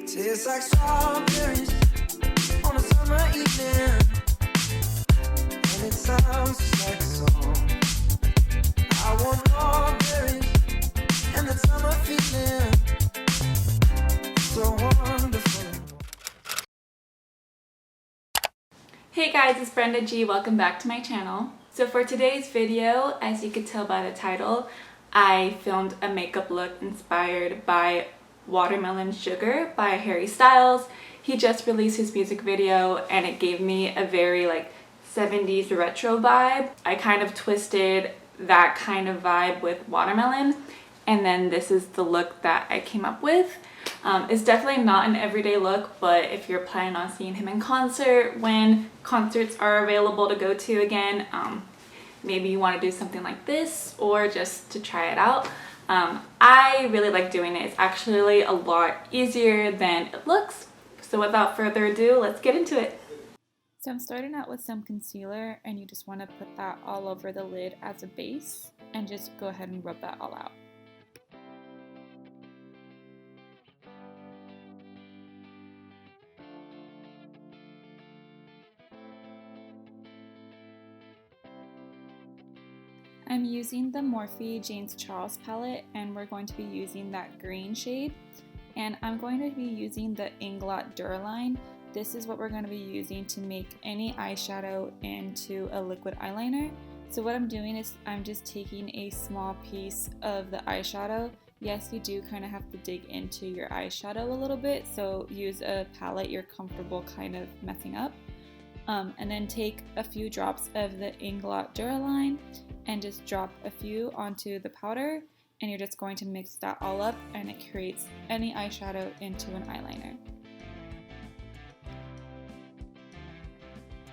Tastes like strawberries on a summer evening, and it sounds just like a song. I want more berries and that summer feeling, so wonderful. Hey guys, it's Brenda G. Welcome back to my channel. So for today's video, as you could tell by the title, I filmed a makeup look inspired by Watermelon Sugar by Harry Styles. He just released his music video and it gave me a very like 70s retro vibe. I kind of twisted that kind of vibe with watermelon, and then this is the look that I came up with. It's definitely not an everyday look, but if you're planning on seeing him in concert when concerts are available to go to again, maybe you want to do something like this or just to try it out. I really like doing it. It's actually a lot easier than it looks. So without further ado, let's get into it. So I'm starting out with some concealer, and you just want to put that all over the lid as a base and just go ahead and rub that all out. I'm using the Morphe James Charles palette, and we're going to be using that green shade, and I'm going to be using the Inglot Duraline. This is what we're going to be using to make any eyeshadow into a liquid eyeliner. So what I'm doing is I'm just taking a small piece of the eyeshadow. Yes, you do kind of have to dig into your eyeshadow a little bit, so use a palette you're comfortable kind of messing up. And then take a few drops of the Inglot Duraline and just drop a few onto the powder, and you're just going to mix that all up, and it creates any eyeshadow into an eyeliner.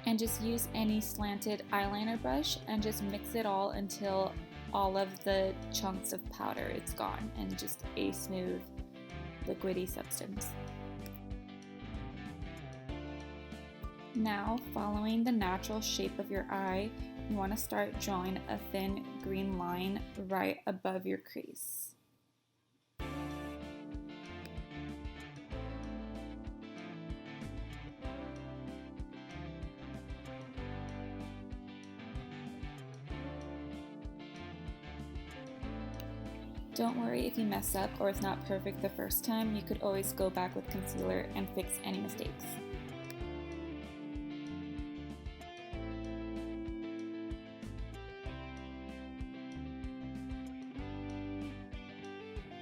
And just use any slanted eyeliner brush and just mix it all until all of the chunks of powder is gone and just a smooth liquidy substance. Now, following the natural shape of your eye, you want to start drawing a thin green line right above your crease. Don't worry if you mess up or it's not perfect the first time. You could always go back with concealer and fix any mistakes.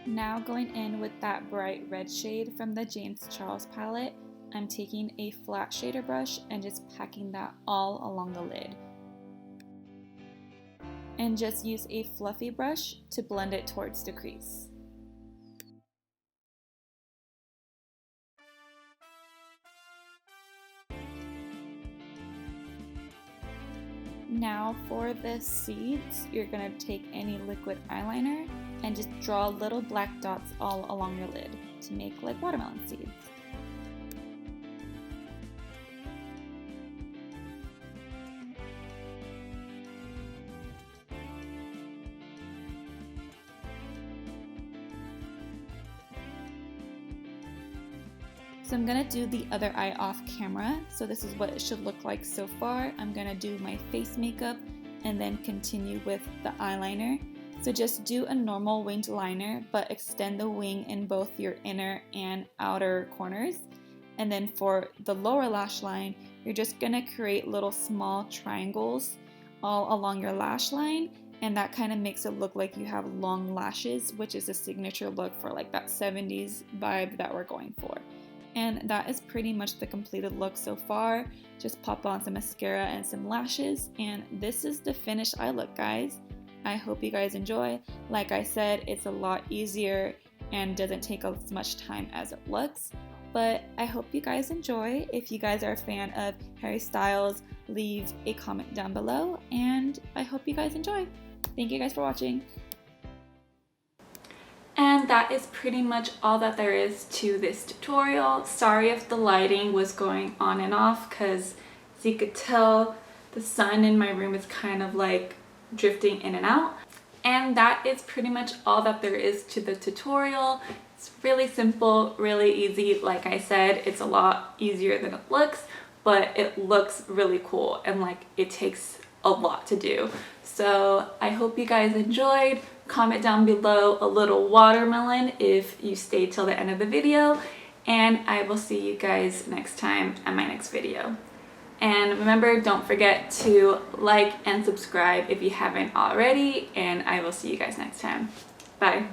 Now going in with that bright red shade from the James Charles palette, I'm taking a flat shader brush and just packing that all along the lid. And just use a fluffy brush to blend it towards the crease. Now for the seeds, you're going to take any liquid eyeliner and just draw little black dots all along your lid to make like watermelon seeds. So I'm going to do the other eye off camera. So this is what it should look like so far. I'm going to do my face makeup and then continue with the eyeliner. So just do a normal winged liner, but extend the wing in both your inner and outer corners. And then for the lower lash line, you're just going to create little small triangles all along your lash line. And that kind of makes it look like you have long lashes, which is a signature look for like that 70s vibe that we're going for. And that is pretty much the completed look so far. Just pop on some mascara and some lashes, and this is the finished eye look, guys. I hope you guys enjoy. Like I said, it's a lot easier and doesn't take as much time as it looks, but I hope you guys enjoy. If you guys are a fan of Harry Styles, leave a comment down below, and I hope you guys enjoy. Thank you guys for watching. And that is pretty much all that there is to this tutorial. Sorry if the lighting was going on and off, because as you could tell, the sun in my room is kind of like drifting in and out. And that is pretty much all that there is to the tutorial. It's really simple, really easy. Like I said, it's a lot easier than it looks, but it looks really cool and like it takes a lot to do. So I hope you guys enjoyed. Comment down below a little watermelon if you stayed till the end of the video, and I will see you guys next time at my next video. And remember, don't forget to like and subscribe if you haven't already, and I will see you guys next time. Bye.